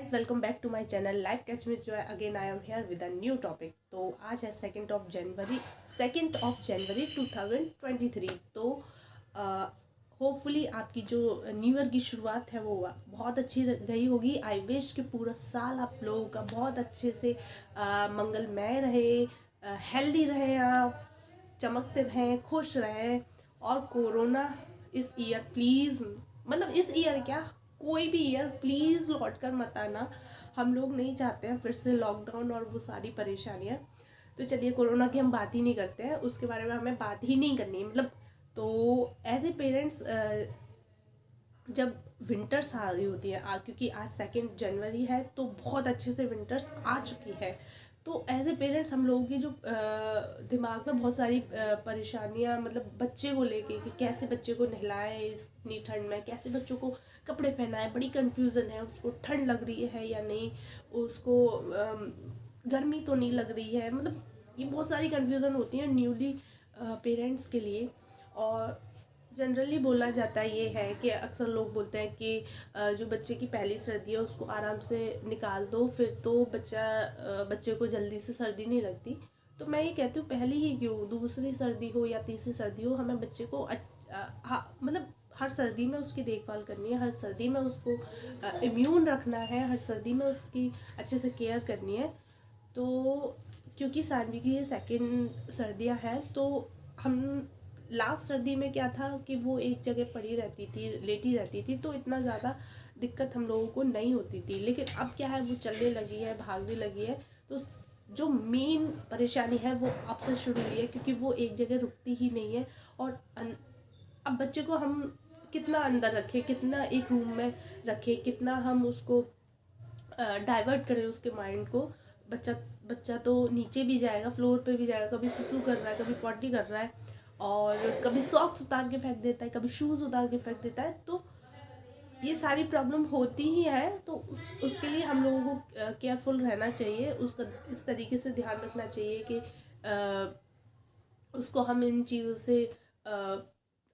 Guys welcome back to my channel life catch with Joy. Again I am here with a new topic. तो आज है 2 जनवरी 2023। तो hopefully आपकी जो new year की शुरुआत है वो बहुत अच्छी गई होगी। आई विश कि पूरा साल आप लोगों का बहुत अच्छे से मंगलमय रहे, हेल्दी रहें, आप चमकते रहें, खुश रहें। और कोरोना इस ईयर प्लीज़, मतलब इस ईयर क्या, कोई भी ईयर प्लीज़ लौट कर मत आना। हम लोग नहीं चाहते हैं फिर से लॉकडाउन और वो सारी परेशानियाँ। तो चलिए, कोरोना की हम बात ही नहीं करते हैं, उसके बारे में हमें बात ही नहीं करनी है। मतलब तो एज ए पेरेंट्स, जब विंटर्स आ गई होती है क्योंकि आज 2 जनवरी है तो बहुत अच्छे से विंटर्स आ चुकी है। तो एज ए पेरेंट्स हम लोगों की जो दिमाग में बहुत सारी परेशानियां, मतलब बच्चे को लेके कि कैसे बच्चे को नहलाएं इतनी ठंड में, कैसे बच्चों को कपड़े पहनाएं, बड़ी कंफ्यूजन है। उसको ठंड लग रही है या नहीं, उसको गर्मी तो नहीं लग रही है। मतलब ये बहुत सारी कंफ्यूजन होती है न्यूली पेरेंट्स के लिए। और जनरली बोला जाता है ये है कि अक्सर लोग बोलते हैं कि जो बच्चे की पहली सर्दी है उसको आराम से निकाल दो, फिर तो बच्चे को जल्दी से सर्दी नहीं लगती। तो मैं ये कहती हूँ, पहली ही क्यों, दूसरी सर्दी हो या तीसरी सर्दी हो, हमें बच्चे को मतलब हर सर्दी में उसकी देखभाल करनी है, हर सर्दी में उसको इम्यून रखना है, हर सर्दी में उसकी अच्छे से केयर करनी है। तो क्योंकि सानवी की ये सेकंड सर्दियाँ हैं, तो हम लास्ट सर्दी में क्या था कि वो एक जगह पड़ी रहती थी, लेटी रहती थी, तो इतना ज़्यादा दिक्कत हम लोगों को नहीं होती थी। लेकिन अब क्या है, वो चलने लगी है, भागने लगी है। तो जो मेन परेशानी है वो अब से शुरू हुई है, क्योंकि वो एक जगह रुकती ही नहीं है। और अब बच्चे को हम कितना अंदर रखें, कितना एक रूम में रखें, कितना हम उसको डाइवर्ट करें उसके माइंड को। बच्चा बच्चा तो नीचे भी जाएगा, फ्लोर पे भी जाएगा, कभी सुसु कर रहा है, कभी पॉटी कर रहा है, और कभी सॉक्स उतार के फेंक देता है, कभी शूज़ उतार के फेंक देता है। तो ये सारी प्रॉब्लम होती ही है। तो उसके लिए हम लोगों को केयरफुल रहना चाहिए, उसका इस तरीके से ध्यान रखना चाहिए कि उसको हम इन चीज़ों से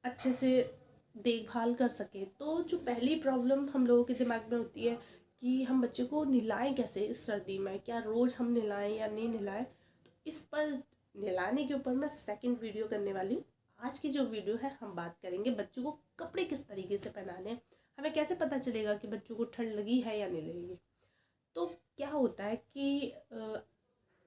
अच्छे से देखभाल कर सकें। तो जो पहली प्रॉब्लम हम लोगों के दिमाग में होती है कि हम बच्चे को नहलाएं कैसे इस सर्दी में, क्या रोज़ हम नहलाएं या नहीं नहलाएं। तो इस पर, नहलाने के ऊपर मैं सेकंड वीडियो करने वाली हूँ। आज की जो वीडियो है हम बात करेंगे बच्चों को कपड़े किस तरीके से पहनाने हैं, हमें कैसे पता चलेगा कि बच्चों को ठंड लगी है या नहीं लगेगी। तो क्या होता है कि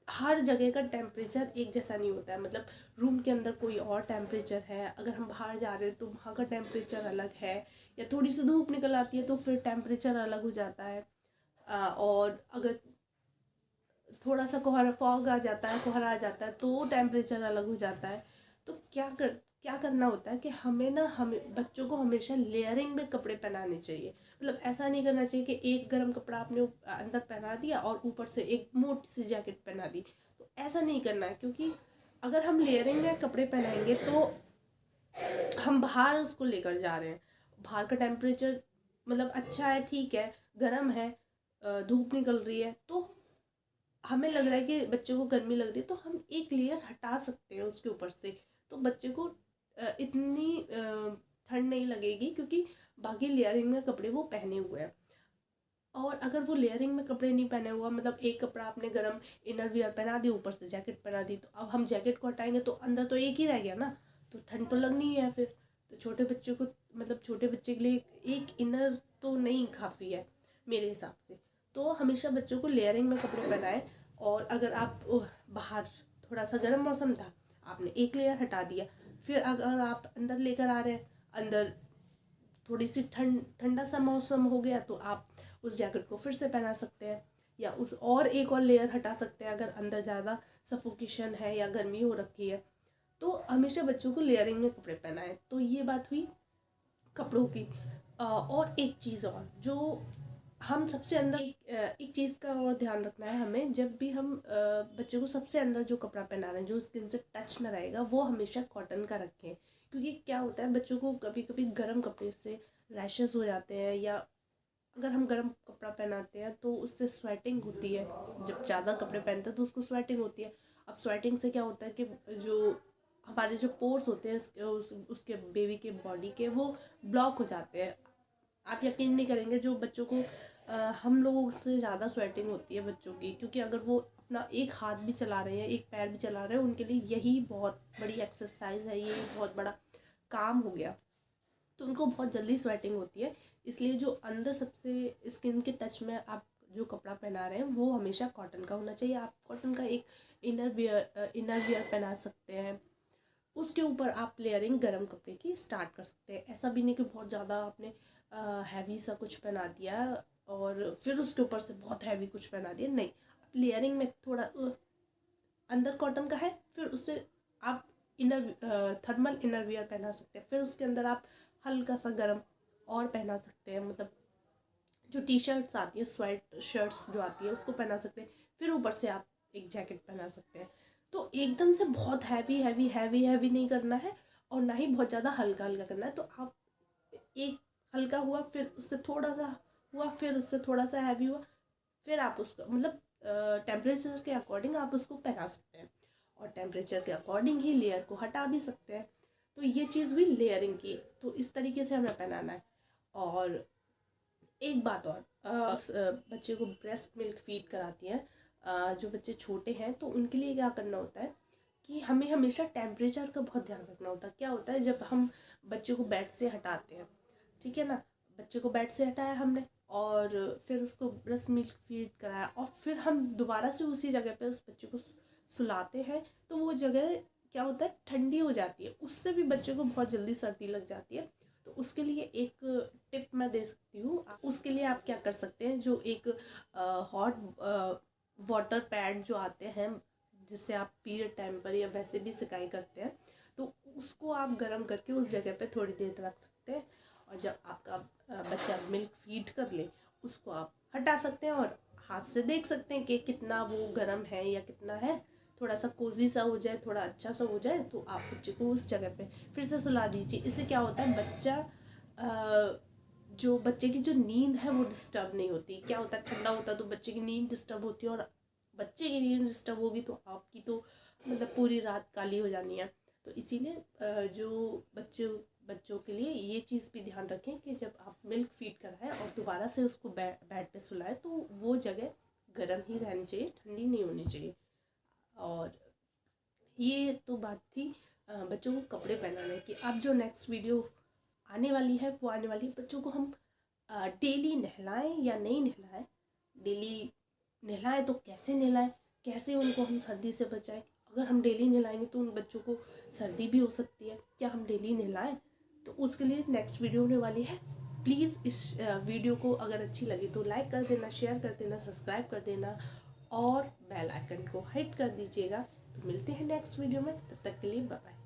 हर जगह का टेम्परेचर एक जैसा नहीं होता है। मतलब रूम के अंदर कोई और टेम्परेचर है, अगर हम बाहर जा रहे हैं तो वहाँ का टेम्परेचर अलग है, या थोड़ी सी धूप निकल आती है तो फिर टेम्परेचर अलग हो जाता है। और अगर थोड़ा सा कोहरा, फॉग आ जाता है, कोहरा आ जाता है, तो टेम्परेचर अलग हो जाता है। तो क्या करना होता है कि हमें बच्चों को हमेशा लेयरिंग में कपड़े पहनाने चाहिए। मतलब ऐसा नहीं करना चाहिए कि एक गर्म कपड़ा आपने अंदर पहना दिया और ऊपर से एक मोटी सी जैकेट पहना दी। तो ऐसा नहीं करना है, क्योंकि अगर हम लेयरिंग में कपड़े पहनाएंगे तो हम बाहर उसको लेकर जा रहे हैं। बाहर का टेम्परेचर मतलब अच्छा है, ठीक है, गर्म है, धूप निकल रही है, तो हमें लग रहा है कि बच्चे को गर्मी लग रही है, तो हम एक लेयर हटा सकते हैं उसके ऊपर से। तो बच्चे को इतनी ठंड नहीं लगेगी, क्योंकि बाकी लेयरिंग में कपड़े वो पहने हुए हैं। और अगर वो लेयरिंग में कपड़े नहीं पहने हुआ, मतलब एक कपड़ा आपने गर्म इनर वियर पहना दी, ऊपर से जैकेट पहना दी, तो अब हम जैकेट को हटाएंगे तो अंदर तो एक ही रह गया ना, तो ठंड तो लगनी ही है फिर। तो छोटे बच्चों को, मतलब छोटे बच्चे के लिए एक इनर तो नहीं काफ़ी है मेरे हिसाब से। तो हमेशा बच्चों को लेयरिंग में कपड़े पहनाएं। और अगर आप बाहर थोड़ा सा गर्म मौसम था, आपने एक लेयर हटा दिया, फिर अगर आप अंदर लेकर आ रहे हैं, अंदर थोड़ी सी ठंडा सा मौसम हो गया, तो आप उस जैकेट को फिर से पहना सकते हैं, या उस और एक और लेयर हटा सकते हैं अगर अंदर ज़्यादा सफोकेशन है या गर्मी हो रखी है। तो हमेशा बच्चों को लेयरिंग में कपड़े पहनाएं। तो ये बात हुई कपड़ों की। और एक चीज़ और जो हम सबसे अंदर, एक चीज़ का और ध्यान रखना है हमें, जब भी हम बच्चे को सबसे अंदर जो कपड़ा पहना रहे हैं, जो स्किन से टच में रहेगा, वो हमेशा कॉटन का रखें। क्योंकि क्या होता है, बच्चों को कभी कभी गर्म कपड़े से रैशेस हो जाते हैं, या अगर हम गर्म कपड़ा पहनाते हैं तो उससे स्वेटिंग होती है। जब ज़्यादा कपड़े पहनते हैं तो उसको स्वेटिंग होती है। अब स्वेटिंग से क्या होता है कि जो हमारे जो पोर्स होते हैं उसके बेबी के बॉडी के, वो ब्लॉक हो जाते हैं। आप यकीन नहीं करेंगे, जो बच्चों को हम लोगों से ज़्यादा स्वेटिंग होती है बच्चों की, क्योंकि अगर वो अपना एक हाथ भी चला रहे हैं, एक पैर भी चला रहे हैं, उनके लिए यही बहुत बड़ी एक्सरसाइज है, ये बहुत बड़ा काम हो गया। तो उनको बहुत जल्दी स्वेटिंग होती है। इसलिए जो अंदर सबसे स्किन के टच में आप जो कपड़ा पहना रहे हैं वो हमेशा कॉटन का होना चाहिए। आप कॉटन का एक इनर वियर पहना सकते हैं। उसके ऊपर आप लेयरिंग गर्म कपड़े की स्टार्ट कर सकते हैं। ऐसा भी नहीं कि बहुत ज़्यादा आपने हैवी सा कुछ पहना दिया और फिर उसके ऊपर से बहुत हैवी कुछ पहना दिया, नहीं। आप लेयरिंग में थोड़ा अंदर कॉटन का है, फिर उससे आप थर्मल इनर वियर पहना सकते हैं, फिर उसके अंदर आप हल्का सा गर्म और पहना सकते हैं। मतलब जो टी शर्ट्स आती है, स्वेट शर्ट्स जो आती है, उसको पहना सकते हैं। फिर ऊपर से आप एक जैकेट पहना सकते हैं। तो एकदम से बहुत हैवी हैवी हैवी हैवी नहीं करना है और ना ही बहुत ज़्यादा हल्का हल्का करना है। तो आप एक हल्का हुआ, फिर उससे थोड़ा सा हुआ, फिर उससे थोड़ा सा हैवी हुआ, फिर आप उसको मतलब टेम्परेचर के अकॉर्डिंग आप उसको पहना सकते हैं और टेम्परेचर के अकॉर्डिंग ही लेयर को हटा भी सकते हैं। तो ये चीज़ हुई लेयरिंग की। तो इस तरीके से हमें पहनाना है। और एक बात और, बच्चे को ब्रेस्ट मिल्क फीड कराती हैं, जो बच्चे छोटे हैं, तो उनके लिए क्या करना होता है कि हमें हमेशा टेम्परेचर का बहुत ध्यान रखना होता है। क्या होता है, जब हम बच्चे को बेड से हटाते हैं, ठीक है ना, बच्चे को बेड से हटाया हमने और फिर उसको ब्रेस्ट मिल्क फीड कराया और फिर हम दोबारा से उसी जगह पे उस बच्चे को सुलाते हैं, तो वो जगह क्या होता है, ठंडी हो जाती है। उससे भी बच्चे को बहुत जल्दी सर्दी लग जाती है। तो उसके लिए एक टिप मैं दे सकती हूँ। उसके लिए आप क्या कर सकते हैं, जो एक हॉट वाटर पैड जो आते हैं, जिससे आप पीरियड टाइम पर या वैसे भी सिकाई करते हैं, तो उसको आप गर्म करके उस जगह पे थोड़ी देर रख सकते हैं। और जब आपका बच्चा मिल्क फीड कर ले, उसको आप हटा सकते हैं और हाथ से देख सकते हैं कि कितना वो गर्म है या कितना है। थोड़ा सा कोजी सा हो जाए, थोड़ा अच्छा सा हो जाए, तो आप बच्चे को उस जगह पे फिर से सुला दीजिए। इससे क्या होता है, जो बच्चे की जो नींद है वो डिस्टर्ब नहीं होती। क्या होता है, ठंडा होता है तो बच्चे की नींद डिस्टर्ब होती है, और बच्चे की नींद डिस्टर्ब होगी तो आपकी तो मतलब पूरी रात काली हो जानी है। तो इसीलिए जो बच्चों के लिए ये चीज़ भी ध्यान रखें कि जब आप मिल्क फीड कराएं और दोबारा से उसको बेड पे सुलाएं, तो वो जगह गर्म ही रहनी चाहिए, ठंडी नहीं होनी चाहिए। और ये तो बात थी बच्चों को कपड़े पहनाने की। अब जो नेक्स्ट वीडियो आने वाली है वो आने वाली है बच्चों को हम डेली नहलाएं या नहीं नहलाएं, डेली नहलाएं तो कैसे नहलाएं, कैसे उनको हम सर्दी से बचाएं। अगर हम डेली नहलाएंगे तो उन बच्चों को सर्दी भी हो सकती है, क्या हम डेली नहलाएं? तो उसके लिए नेक्स्ट वीडियो होने वाली है। प्लीज़ इस वीडियो को अगर अच्छी लगी तो लाइक कर देना, शेयर कर देना, सब्सक्राइब कर देना और बेल आइकन को हिट कर दीजिएगा। तो मिलते हैं नेक्स्ट वीडियो में, तब तक के लिए बाय बाय।